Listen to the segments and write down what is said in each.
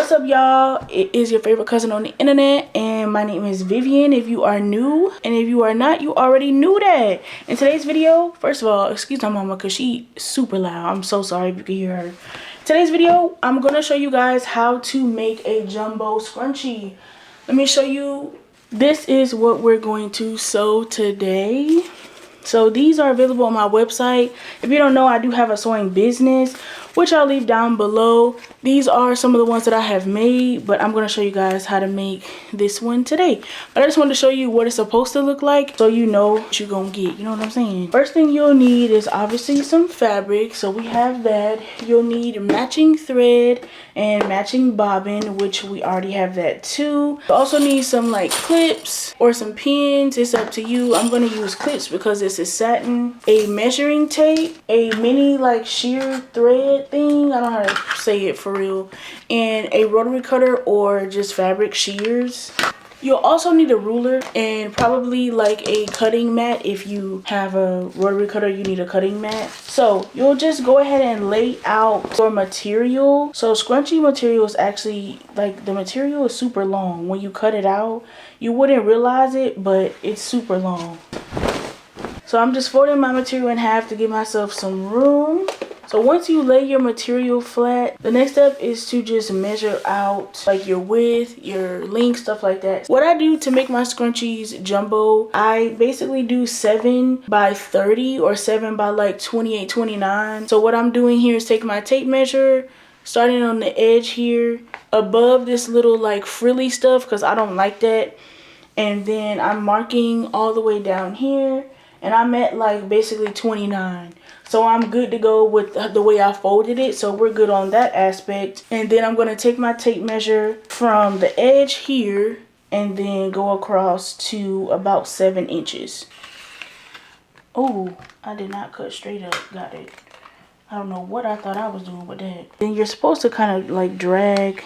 What's up, y'all? It is your favorite cousin on the internet, and my name is Vivian if you are new, and if you are not, you already knew that. In today's video, first of all, excuse my mama because she super loud. I'm so sorry if you can hear her. Today's video, I'm gonna show you guys how to make a jumbo scrunchie. Let me show you. This is what we're going to sew today. So these are available on my website. If you don't know, I do have a sewing business, which I'll leave down below. These are some of the ones that I have made, but I'm going to show you guys how to make this one today. But I just wanted to show you what it's supposed to look like so you know what you're going to get. You know what I'm saying? First thing you'll need is obviously some fabric. So we have that. You'll need matching thread and matching bobbin, which we already have that too. You also need some like clips or some pins. It's up to you. I'm going to use clips because this is satin. A measuring tape, a mini like sheer thread thing. I don't know how to say it for real. And a rotary cutter or just fabric shears. You'll also need a ruler and probably like a cutting mat. If you have a rotary cutter, you need a cutting mat. So you'll just go ahead and lay out your material. So scrunchie material is actually like the material is super long. When you cut it out, you wouldn't realize it, but it's super long. So I'm just folding my material in half to give myself some room. So once you lay your material flat, the next step is to just measure out like your width, your length, stuff like that. What I do to make my scrunchies jumbo, I basically do 7 by 30 or 7 by like 28, 29. So what I'm doing here is take my tape measure, starting on the edge here, above this little like frilly stuff because I don't like that. And then I'm marking all the way down here. And I'm at like basically 29. So I'm good to go with the way I folded it. So we're good on that aspect. And then I'm going to take my tape measure from the edge here and then go across to about 7 inches. Oh, I did not cut straight up. Got it. I don't know what I thought I was doing with that. Then you're supposed to kind of like drag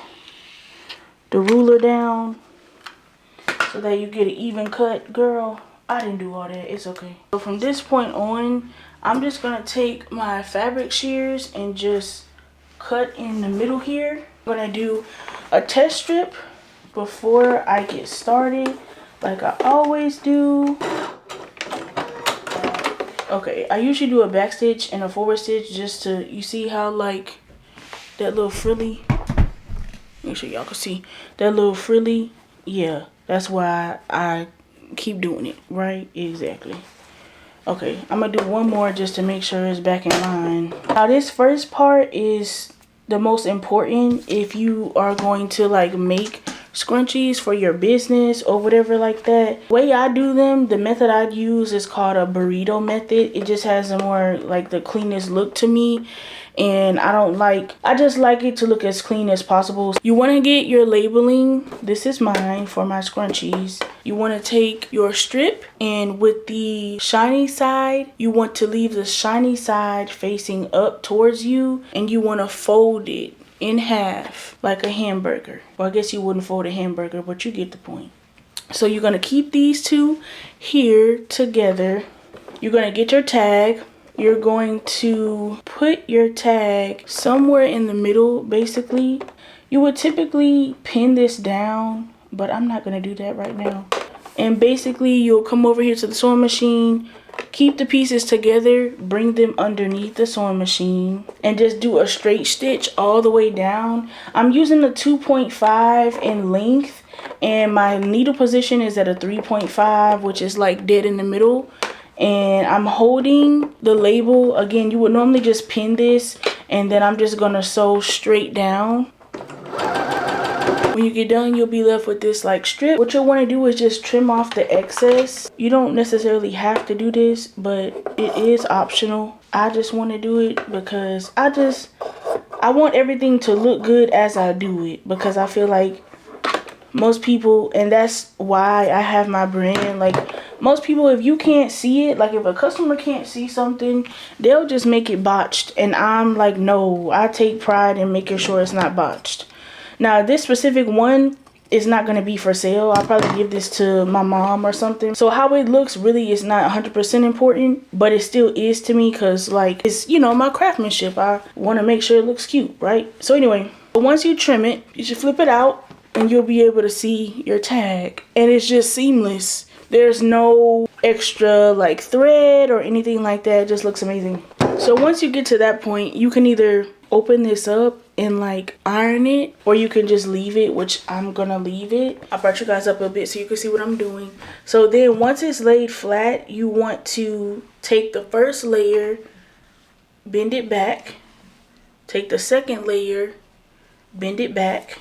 the ruler down so that you get an even cut, girl. I didn't do all that. It's okay. So from this point on, I'm just going to take my fabric shears and just cut in the middle here. I'm going to do a test strip before I get started, like I always do. Okay, I usually do a back stitch and a forward stitch just to, you see how like that little frilly, make sure y'all can see that little frilly. Yeah, that's why I keep doing it, right? Exactly. Okay, I'm gonna do one more just to make sure it's back in line. Now this first part is the most important if you are going to like make scrunchies for your business or whatever like that. The way I do them, the method I use is called a burrito method. It just has a more like the cleanest look to me. And I just like it to look as clean as possible. You want to get your labeling. This is mine for my scrunchies. You want to take your strip, and with the shiny side, you want to leave the shiny side facing up towards you, and you want to fold it in half like a hamburger. Well, I guess you wouldn't fold a hamburger, but you get the point. So you're going to keep these two here together. You're going to get your tag. You're going to put your tag somewhere in the middle, basically. You would typically pin this down, but I'm not going to do that right now. And basically, you'll come over here to the sewing machine, keep the pieces together, bring them underneath the sewing machine, and just do a straight stitch all the way down. I'm using a 2.5 in length, and my needle position is at a 3.5, which is like dead in the middle. And I'm holding the label. Again, you would normally just pin this, and then I'm just gonna sew straight down. When you get done, you'll be left with this like strip. What you'll want to do is just trim off the excess. You don't necessarily have to do this, but it is optional. I just want to do it because I want everything to look good as I do it, because I feel like most people, and that's why I have my brand, like most people, if you can't see it, like if a customer can't see something, they'll just make it botched. And I'm like, no, I take pride in making sure it's not botched. Now this specific one is not going to be for sale. I'll probably give this to my mom or something. So how it looks really is not 100% important, but it still is to me, because like it's, you know, my craftsmanship. I want to make sure it looks cute, right? So anyway, But once you trim it, you should flip it out and you'll be able to see your tag. And it's just seamless. There's no extra like thread or anything like that. It just looks amazing. So once you get to that point, you can either open this up and like iron it, or you can just leave it, which I'm gonna leave it. I brought you guys up a bit so you can see what I'm doing. So then once it's laid flat, you want to take the first layer, bend it back, take the second layer, bend it back,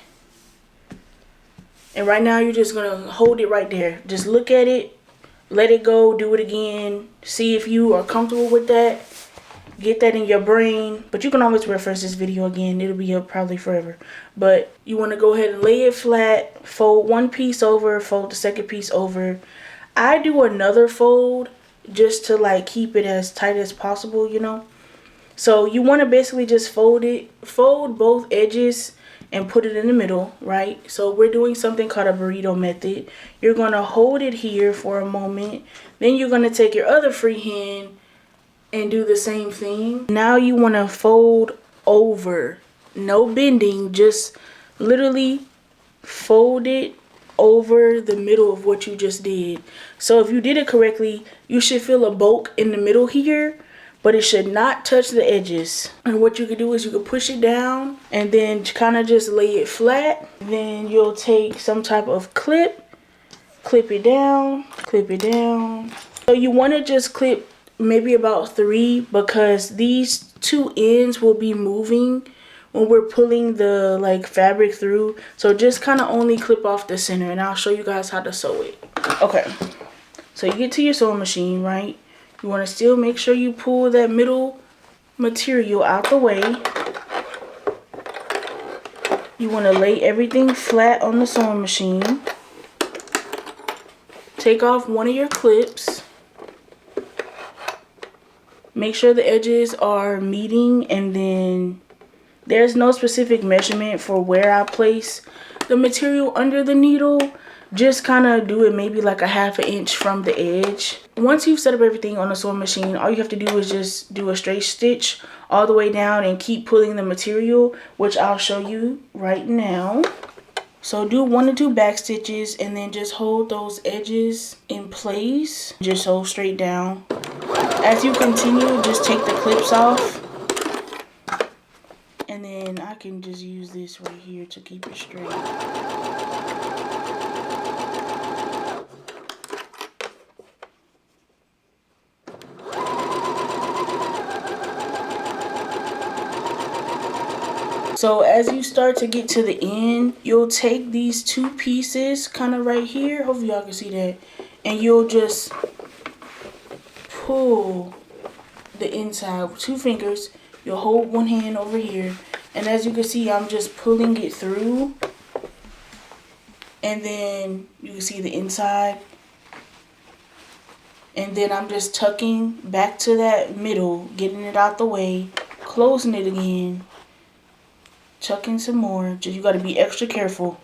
and right now you're just gonna hold it right there. Just look at it, let it go, do it again, see if you are comfortable with that. Get that in your brain, but you can always reference this video again. It'll be up probably forever. But you want to go ahead and lay it flat, fold one piece over, fold the second piece over. I do another fold just to like keep it as tight as possible, you know. So you want to basically just fold it, fold both edges and put it in the middle, right? So we're doing something called a burrito method. You're going to hold it here for a moment. Then you're going to take your other free hand and do the same thing. Now you want to fold over. No bending, just literally fold it over the middle of what you just did. So if you did it correctly, you should feel a bulk in the middle here, but it should not touch the edges. And what you can do is you can push it down and then kind of just lay it flat. Then you'll take some type of clip it down, clip it down. So you want to just clip maybe about 3, because these two ends will be moving when we're pulling the like fabric through. So just kind of only clip off the center, and I'll show you guys how to sew it. Okay, so you get to your sewing machine, right? You want to still make sure you pull that middle material out the way. You want to lay everything flat on the sewing machine. Take off one of your clips. Make sure the edges are meeting, and then there's no specific measurement for where I place the material under the needle. Just kind of do it maybe like a ½ inch from the edge. Once you've set up everything on the sewing machine, all you have to do is just do a straight stitch all the way down and keep pulling the material, which I'll show you right now. So do 1 to 2 back stitches and then just hold those edges in place. Just hold straight down. As you continue, just take the clips off. And then I can just use this right here to keep it straight. So as you start to get to the end, you'll take these 2 pieces kind of right here. Hopefully y'all can see that. And you'll just pull the inside with 2 fingers. You'll hold one hand over here, and as you can see, I'm just pulling it through, and then you can see the inside, and then I'm just tucking back to that middle, getting it out the way, closing it again, tucking some more. Just, you got to be extra careful,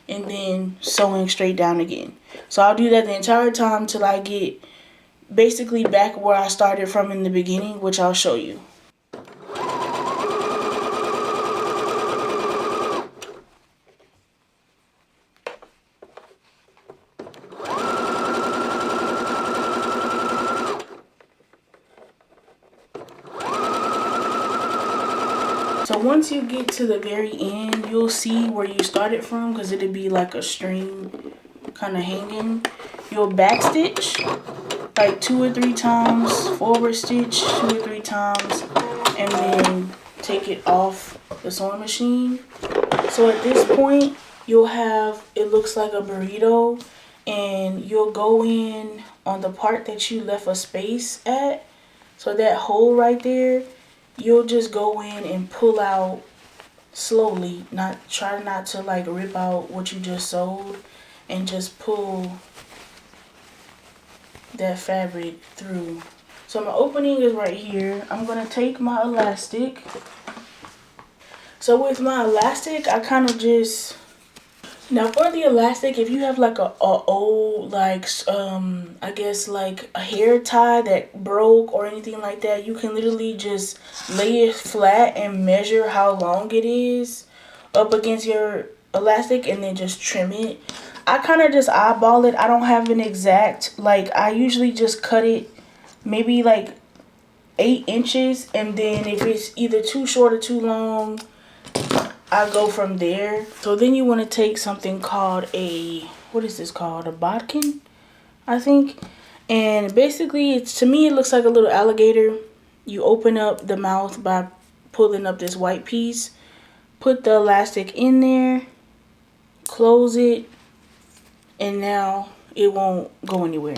and then sewing straight down again. So I'll do that the entire time till I get basically back where I started from in the beginning, which I'll show you. So once you get to the very end, you'll see where you started from, because it'll be like a string kind of hanging. You'll back stitch like 2 or 3 times, forward stitch 2 or 3 times, and then take it off the sewing machine. So at this point, you'll have, it looks like a burrito, and you'll go in on the part that you left a space at. So that hole right there, you'll just go in and pull out slowly. Try not to like rip out what you just sewed, and just pull that fabric through. So my opening is right here. I'm gonna take my elastic. So with my elastic, I kind of just, now for the elastic, if you have like a old, like I guess like a hair tie that broke or anything like that, you can literally just lay it flat and measure how long it is. up against your elastic and then just trim it. I kind of just eyeball it. I don't have an exact, like, I usually just cut it maybe like 8 inches, and then if it's either too short or too long, I go from there. So then you want to take something called a, what is this called? A bodkin, I think. And basically, it's, to me, it looks like a little alligator. You open up the mouth by pulling up this white piece. Put the elastic in there. Close it. And now it won't go anywhere.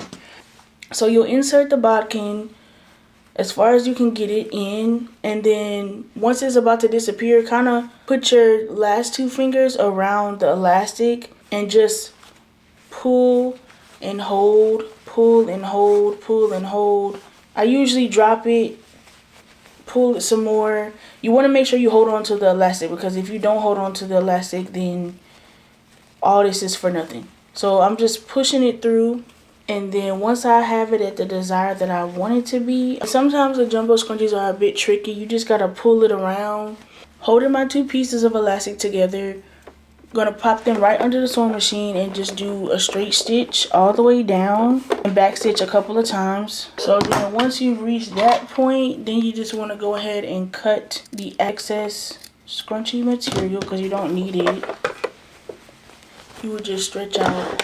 So you'll insert the bodkin as far as you can get it in, and then once it's about to disappear, kind of put your last 2 fingers around the elastic and just pull and hold, pull and hold, pull and hold. I usually drop it, pull it some more. You want to make sure you hold on to the elastic, because if you don't hold on to the elastic, then all this is for nothing. So I'm just pushing it through. And then once I have it at the desire that I want it to be, sometimes the jumbo scrunchies are a bit tricky. You just got to pull it around. Holding my 2 pieces of elastic together. Gonna pop them right under the sewing machine and just do a straight stitch all the way down. And back stitch a couple of times. So then once you reach that point, then you just want to go ahead and cut the excess scrunchie material, because you don't need it. You would just stretch out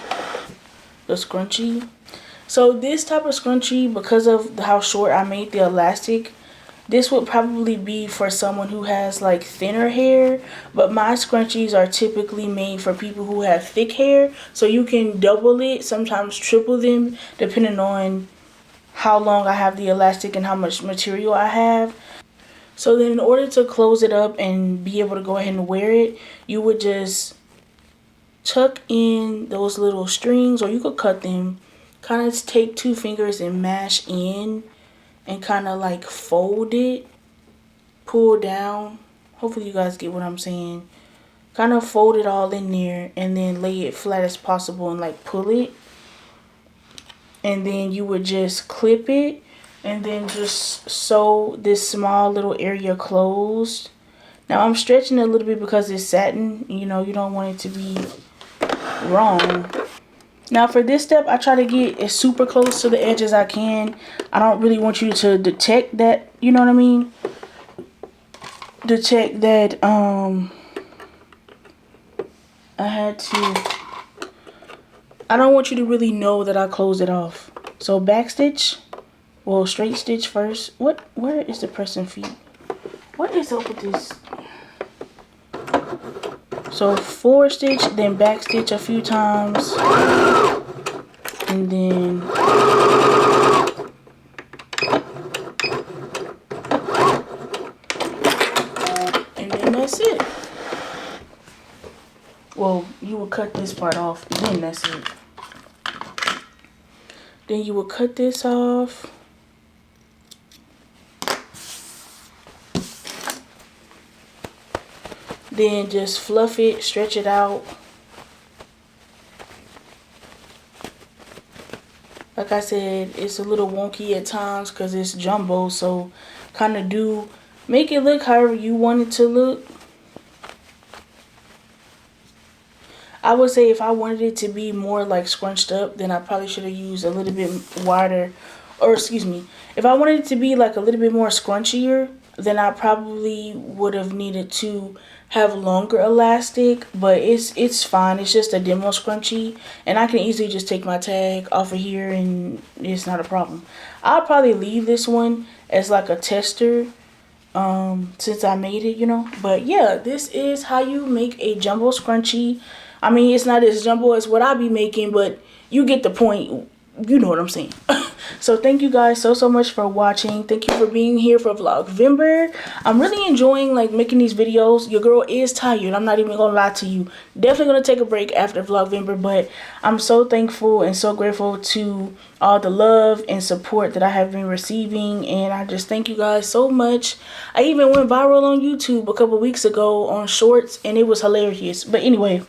the scrunchie. So this type of scrunchie, because of how short I made the elastic, this would probably be for someone who has like thinner hair, but my scrunchies are typically made for people who have thick hair. So you can double it, sometimes triple them, depending on how long I have the elastic and how much material I have. So then in order to close it up and be able to go ahead and wear it, you would just tuck in those little strings, or you could cut them. Kind of take 2 fingers and mash in and kind of like fold it, pull down. Hopefully you guys get what I'm saying. Kind of fold it all in there and then lay it flat as possible and like pull it. And then you would just clip it and then just sew this small little area closed. Now I'm stretching it a little bit because it's satin. You know, you don't want it to be wrong. Now for this step, I try to get as super close to the edge as I can. I don't really want you to detect that, you know what I mean? Detect that I don't want you to really know that I closed it off. So back stitch, well, straight stitch first. Where is the pressing feet? What is up with this? So forward stitch, then back stitch a few times, and then that's it. Well, you will cut this part off, then that's it. Then you will cut this off. Then just fluff it, stretch it out. Like I said, it's a little wonky at times because it's jumbo, so kind of do make it look however you want it to look. I would say if I wanted it to be more like scrunched up, then I probably should have used a little bit wider, or excuse me, if I wanted it to be like a little bit more scrunchier, then I probably would have needed to have longer elastic, but it's fine. It's just a demo scrunchie, and I can easily just take my tag off of here and it's not a problem. I'll probably leave this one as like a tester since I made it, you know. But yeah, this is how you make a jumbo scrunchie. I mean, it's not as jumbo as what I be making, but you get the point. You know what I'm saying. So thank you guys so much for watching. Thank you for being here for Vlogvember. I'm really enjoying like making these videos. Your girl is tired. I'm not even gonna lie to you. Definitely gonna take a break after Vlogvember, but I'm so thankful and so grateful to all the love and support that I have been receiving, and I just thank you guys so much. I even went viral on YouTube a couple weeks ago on shorts, and it was hilarious. But anyway,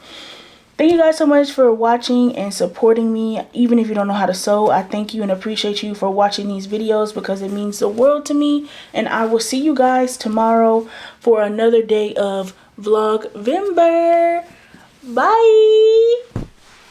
thank you guys so much for watching and supporting me. Even if you don't know how to sew, I thank you and appreciate you for watching these videos because it means the world to me. And I will see you guys tomorrow for another day of Vlogvember. Bye.